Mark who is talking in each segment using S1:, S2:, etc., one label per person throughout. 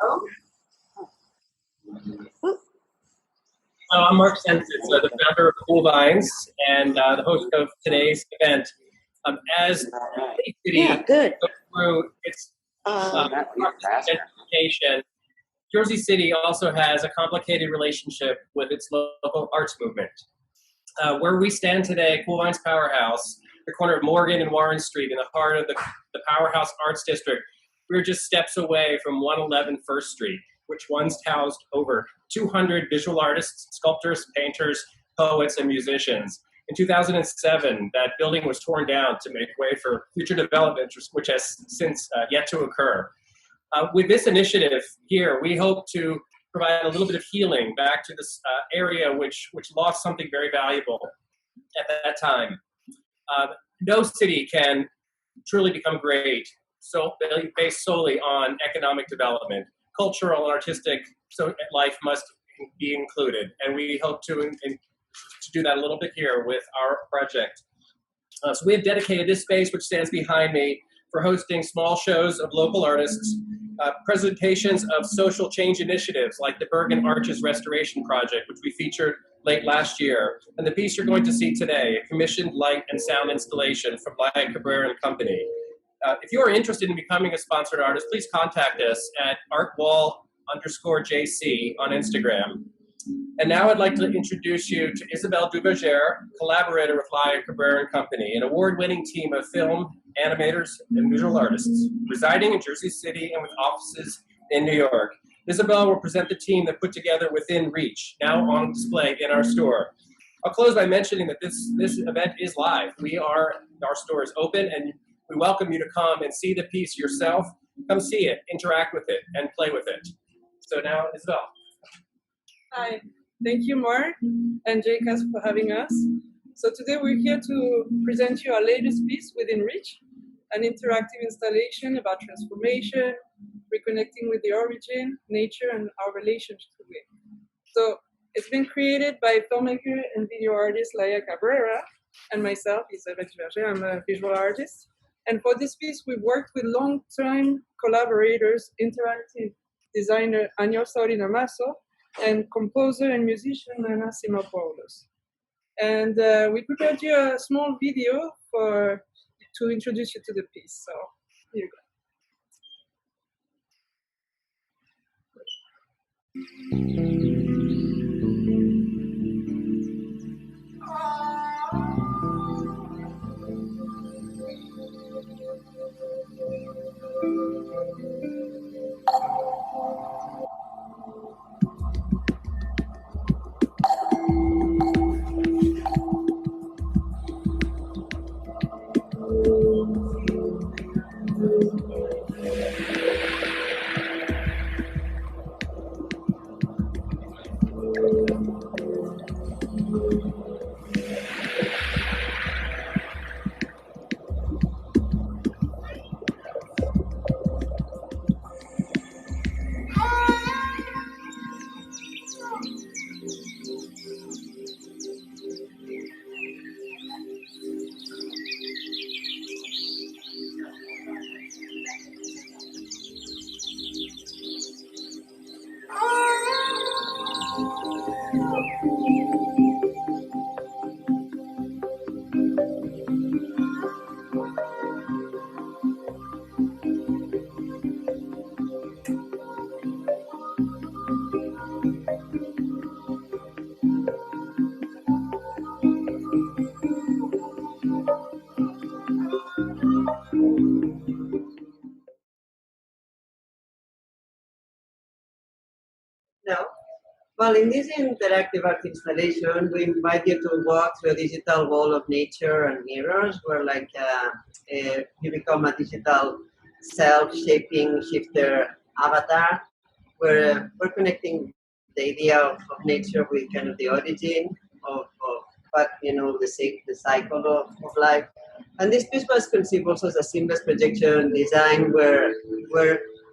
S1: So I'm Mark Censits, the founder of Coolvines and the host of today's event. As the city goes through its gentrification, Jersey City also has a complicated relationship with its local arts movement. Where we stand today, Coolvines Powerhouse, the corner of Morgan and Warren Street in the heart of the Powerhouse Arts District, we're just steps away from 111 First Street, which once housed over 200 visual artists, sculptors, painters, poets, and musicians. In 2007, that building was torn down to make way for future development, which has since yet to occur. With this initiative here, we hope to provide a little bit of healing back to this area which lost something very valuable at that time. No city can truly become great based solely on economic development. Cultural and artistic life must be included, and we hope to do that a little bit here with our project. So we have dedicated this space, which stands behind me, for hosting small shows of local artists, presentations of social change initiatives like the Bergen Arches Restoration Project, which we featured late last year, and the piece you're going to see today, a commissioned light and sound installation from Laia Cabrera and Company. If you are interested in becoming a sponsored artist, please contact us at artwall_JC on Instagram. And now I'd like to introduce you to Isabelle Duverger, collaborator with Laia Cabrera and Company, an award-winning team of film, animators, and visual artists residing in Jersey City and with offices in New York. Isabelle will present the team that put together Within Reach, now on display in our store. I'll close by mentioning that this event is live. Our store is open, and we welcome you to come and see the piece yourself. Come see it, interact with it, and play with it. So now, Isabelle.
S2: Hi, thank you, Mark and JCAST for having us. So today we're here to present you our latest piece, Within Reach, an interactive installation about transformation, reconnecting with the origin, nature, and our relationship to it. So it's been created by filmmaker and video artist Laia Cabrera and myself, Isabelle Duverger. I'm a visual artist. And for this piece, we've worked with long-time collaborators, interactive designer Aniol Saurina Masó, and composer and musician Nana Simopoulos. And we prepared you a small video to introduce you to the piece. So here you go.
S3: No. Well, in this interactive art installation, we invite you to walk through a digital wall of nature and mirrors, where you become a digital self-shaping shifter avatar, where we're connecting the idea of nature with kind of the origin of the cycle of life. And this piece was conceived also as a seamless projection design where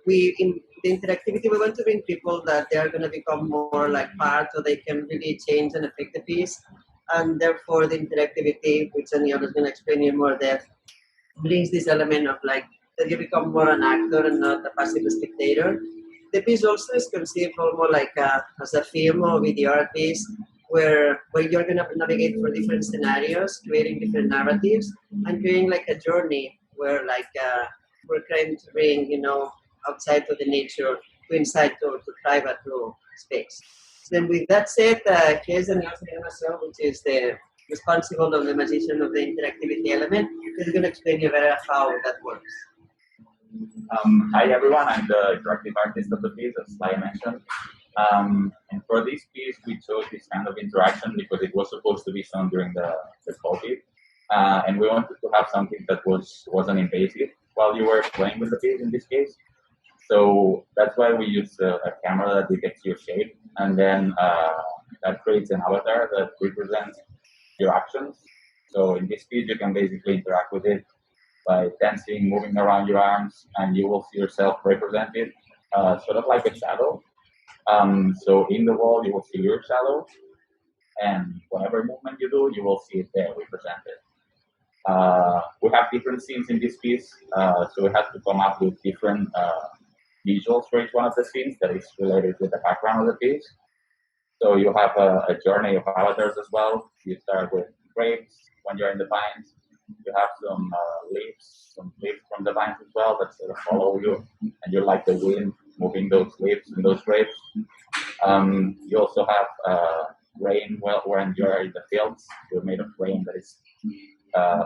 S3: in the interactivity, we want to bring people that they are going to become more like part, so they can really change and affect the piece. And therefore, the interactivity, which Aniol is going to explain in more depth, brings this element of that you become more an actor and not a passive spectator. the piece also is conceived almost like as a film or video art piece where you're going to navigate for different scenarios, creating different narratives, and creating like a journey where like we're trying to bring, outside to the nature, to inside to private to space. Then with that said, here's Aniol Saurina Masó, which is the responsible of the magician of the interactivity element. He's going to explain you better how that works.
S4: Hi everyone, I'm the interactive artist of the piece, as Laia mentioned. And for this piece, we chose this kind of interaction because it was supposed to be shown during the COVID. And we wanted to have something that wasn't invasive while you were playing with the piece in this case. So that's why we used a camera that detects your shape, and then that creates an avatar that represents your actions. So in this piece, you can basically interact with it by dancing, moving around your arms, and you will see yourself represented, sort of like a shadow. So in the wall, you will see your shadow, and whatever movement you do, you will see it there represented. We have different scenes in this piece, so we have to come up with different visuals for each one of the scenes that is related with the background of the piece. So you have a journey of avatars as well. You start with grapes when you're in the vines. You have some leaves from the vines as well that sort of follow you, and you're like the wind moving those leaves and those grapes. You also have rain when you're in the fields. You're made of rain that is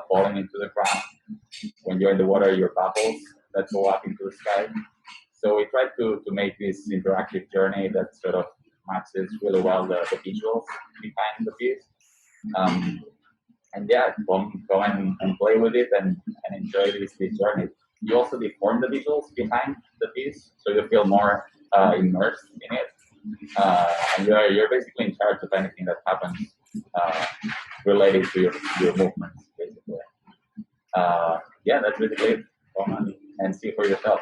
S4: falling into the ground. When you're in the water, you're bubbles that go up into the sky. So we tried to make this interactive journey that sort of matches really well the visuals behind the piece. And yeah, come and play with it and enjoy this journey. You also deform the visuals behind the piece, so you feel more immersed in it. And you're basically in charge of anything that happens related to your movements, basically. Yeah, that's basically it. Come and see for yourself.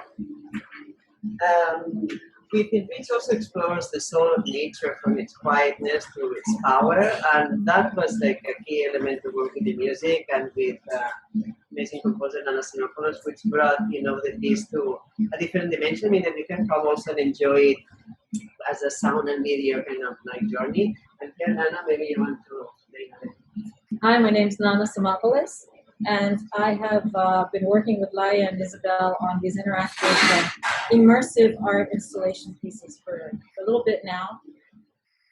S3: The piece also explores the soul of nature from its quietness to its power, and that was like a key element to work with the music and with amazing composer Nana Simopoulos, which brought the piece to a different dimension. I mean, that you can come also and enjoy it as a sound and video kind of like journey. And here, Nana, maybe you want to explain a bit.
S5: Hi, my name is Nana Simopoulos, and I have been working with Laia and Isabelle on these interactive immersive art installation pieces for a little bit now.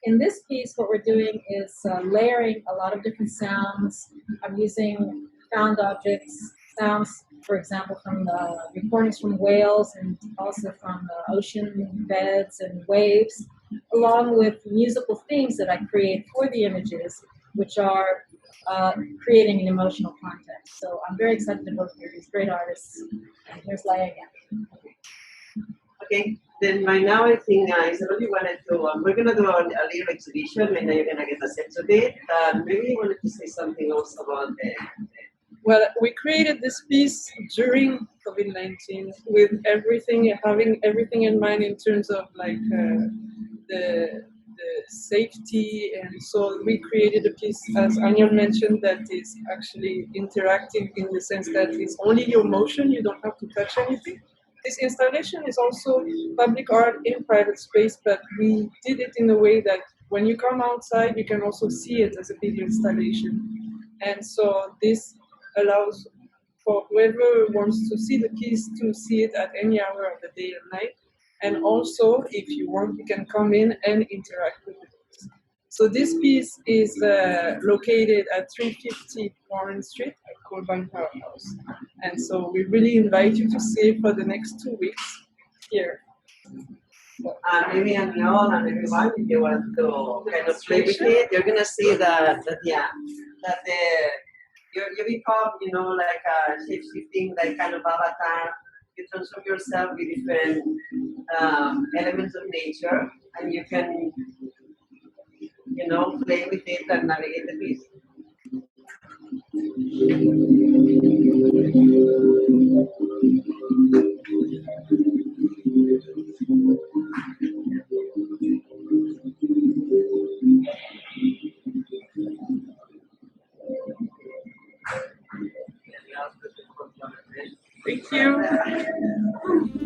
S5: In this piece, what we're doing is layering a lot of different sounds. I'm using found objects, sounds, for example, from the recordings from whales and also from the ocean beds and waves, along with musical themes that I create for the images, which are creating an emotional context. So I'm very excited to work with these great artists. And here's Laia again.
S3: Okay, then right now I think Isabel, you wanted to, we're going to do a little exhibition, and then you're going to get a sense of it. Maybe you wanted to say something else about
S2: Well, we created this piece during COVID-19 with having everything in mind in terms of like the safety, and so we created a piece, as Aniol mentioned, that is actually interactive in the sense that it's only your motion, you don't have to touch anything. This installation is also public art in private space, but we did it in a way that when you come outside, you can also see it as a video installation. And so this allows for whoever wants to see the piece to see it at any hour of the day and night. And also, if you want, you can come in and interact with it. So this piece is located at 350 Warren Street at Coolvines Powerhouse. And so we really invite you to see it for the next 2 weeks here.
S3: Maybe Aniol and everyone, if you want to kind of play with it, you're gonna see that you become, like a shape-shifting, like kind of avatar. You transform yourself with different elements of nature, and you can, play with it and navigate the piece.
S2: Thank you.